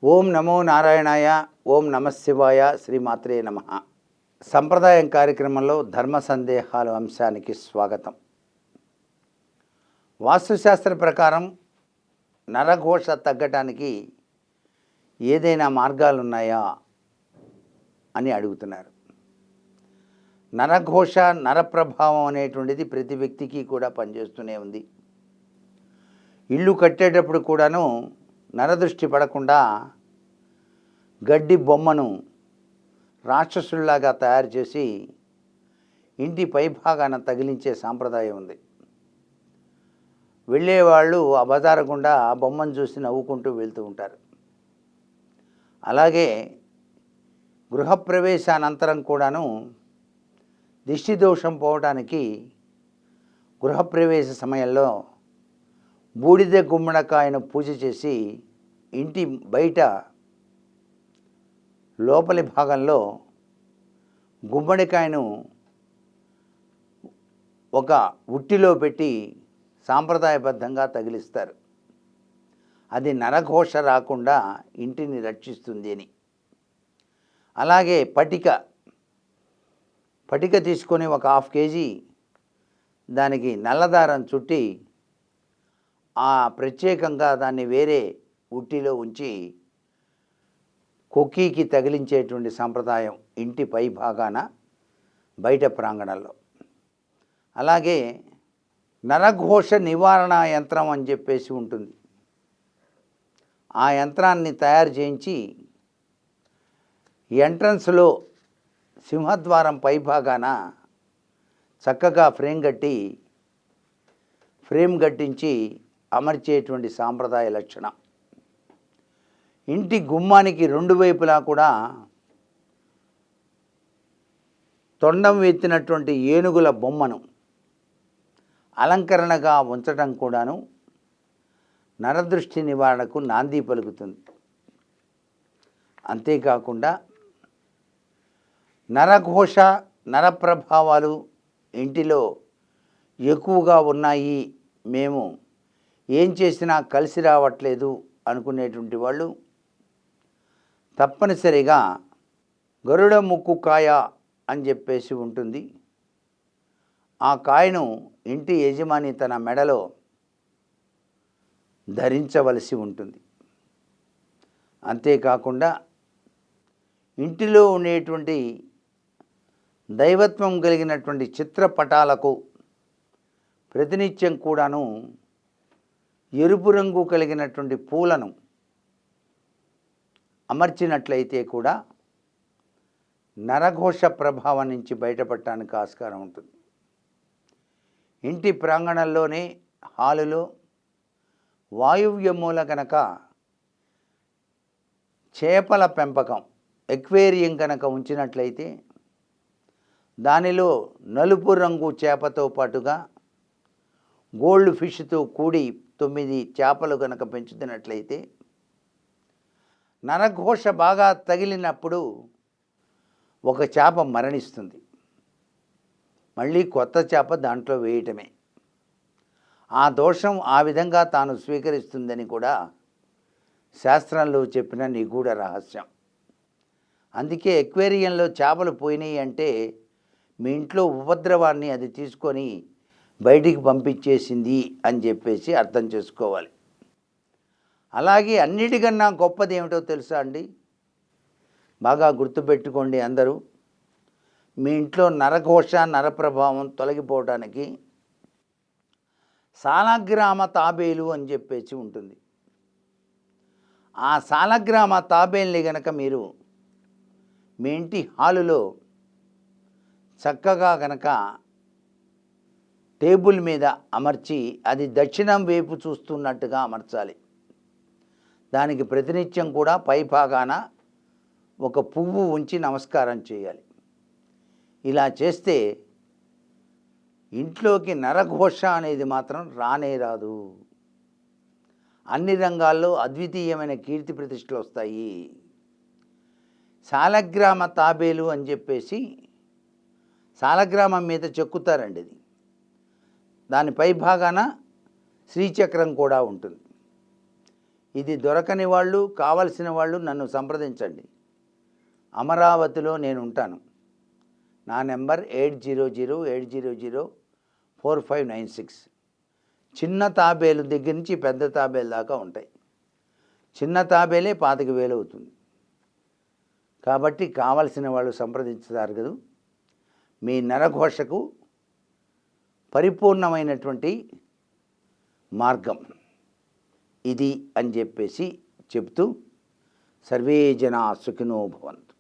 ఓం నమో నారాయణాయ. ఓం నమశివాయ. శ్రీమాత్రే నమ. సంప్రదాయం కార్యక్రమంలో ధర్మ సందేహాలు అంశానికి స్వాగతం. వాస్తుశాస్త్ర ప్రకారం నరఘోష తగ్గటానికి ఏదైనా మార్గాలు ఉన్నాయా అని అడుగుతున్నారు. నరఘోష నరప్రభావం అనేటువంటిది ప్రతి వ్యక్తికి కూడా పనిచేస్తూనే ఉంది. ఇల్లు కట్టేటప్పుడు కూడాను నరదృష్టి పడకుండా గడ్డి బొమ్మను రాక్షసుల్లాగా తయారు చేసి ఇంటి పైభాగాన తగిలించే సాంప్రదాయం ఉంది. వెళ్ళేవాళ్ళు ఆ బజారు గుండా ఆ బొమ్మను చూసి నవ్వుకుంటూ వెళ్తూ ఉంటారు. అలాగే గృహప్రవేశానంతరం కూడాను దిష్టి దోషం పోవడానికి గృహప్రవేశ సమయంలో బూడిద గుమ్మడికాయను పూజ చేసి ఇంటి బయట లోపలి భాగంలో గుమ్మడికాయను ఒక ఉట్టిలో పెట్టి సాంప్రదాయబద్ధంగా తగిలిస్తారు. అది నరఘోష రాకుండా ఇంటిని రక్షిస్తుంది అని. అలాగే పటిక తీసుకొని ఒక 1/2 కేజీ దానికి నల్లదారం చుట్టి ఆ ప్రత్యేకంగా దాన్ని వేరే ఉట్టిలో ఉంచి కొక్కీకి తగిలించేటువంటి సాంప్రదాయం ఇంటి పై భాగాన బయట ప్రాంగణంలో. అలాగే నరఘోష నివారణ యంత్రం అని చెప్పేసి ఉంటుంది. ఆ యంత్రాన్ని తయారు చేయించి ఎంట్రన్స్లో సింహద్వారం పై భాగాన చక్కగా ఫ్రేమ్ కట్టించి అమర్చేటువంటి సాంప్రదాయ లక్షణం. ఇంటి గుమ్మానికి 2 వైపులా కూడా తొండం ఎత్తినటువంటి ఏనుగుల బొమ్మను అలంకరణగా ఉంచడం కూడాను నరదృష్టి నివారణకు నాంది పలుకుతుంది. అంతేకాకుండా నరఘోష నరప్రభావాలు ఇంటిలో ఎక్కువగా ఉన్నాయి, మేము ఏం చేసినా కలిసి రావట్లేదు అనుకునేటువంటి వాళ్ళు తప్పనిసరిగా గరుడ ముక్కు కాయ అని చెప్పేసి ఉంటుంది. ఆ కాయను ఇంటి యజమాని తన మెడలో ధరించవలసి ఉంటుంది. అంతేకాకుండా ఇంటిలో ఉండేటువంటి దైవత్వం కలిగినటువంటి చిత్రపటాలకు ప్రతినిత్యం కూడాను ఎరుపు రంగు కలిగినటువంటి పూలను అమర్చినట్లయితే కూడా నరఘోష ప్రభావం నుంచి బయటపడటానికి ఆస్కారం ఉంటుంది. ఇంటి ప్రాంగణంలోనే హాలులో వాయువ్య మూల కనుక చేపల పెంపకం ఎక్వేరియం కనుక ఉంచినట్లయితే దానిలో నలుపు రంగు చేపతో పాటుగా గోల్డ్ ఫిష్తో కూడి 9 చేపలు కనుక పెంచుతున్నట్లయితే నరఘోష బాగా తగిలినప్పుడు ఒక చేప మరణిస్తుంది. మళ్ళీ కొత్త చేప దాంట్లో వేయటమే. ఆ దోషం ఆ విధంగా తాను స్వీకరిస్తుందని కూడా శాస్త్రంలో చెప్పిన నిగూఢ రహస్యం. అందుకే ఎక్వేరియంలో చేపలు పోయినాయి అంటే మీ ఇంట్లో ఉపద్రవాన్ని అది తీసుకొని బయటికి పంపించేసింది అని చెప్పేసి అర్థం చేసుకోవాలి. అలాగే అన్నిటికన్నా గొప్పది ఏమిటో తెలుసా అండి? బాగా గుర్తుపెట్టుకోండి అందరూ. మీ ఇంట్లో నరఘోష నరప్రభావం తొలగిపోవడానికి సాలగ్రామ తాబేలు అని చెప్పేసి ఉంటుంది. ఆ సాలగ్రామ తాబేల్ని గనక మీరు మీ ఇంటి హాలులో చక్కగా గనక టేబుల్ మీద అమర్చి అది దక్షిణం వైపు చూస్తున్నట్టుగా అమర్చాలి. దానికి ప్రతినిత్యం కూడా పై భాగాన ఒక పువ్వు ఉంచి నమస్కారం చేయాలి. ఇలా చేస్తే ఇంట్లోకి నరఘోష అనేది మాత్రం రానే రాదు. అన్ని రంగాల్లో అద్వితీయమైన కీర్తి ప్రతిష్టలు వస్తాయి. సాలగ్రామ తాబేలు అని చెప్పేసి సాలగ్రామం మీద చెక్కుతారండి. ఇది దాని పై భాగాన శ్రీచక్రం కూడా ఉంటుంది. ఇది దొరకని వాళ్ళు, కావలసిన వాళ్ళు నన్ను సంప్రదించండి. అమరావతిలో నేను ఉంటాను. నా నెంబర్ 8008004596. చిన్న తాబేలు దగ్గర నుంచి పెద్ద తాబేలు దాకా ఉంటాయి. చిన్న తాబేలే 25,000 అవుతుంది. కాబట్టి కావలసిన వాళ్ళు సంప్రదించుతారు కదా. మీ నరఘోషకు పరిపూర్ణమైనటువంటి మార్గం ఇది అని చెప్పేసి చెప్తూ, సర్వే జనా సుఖినో భవంతు.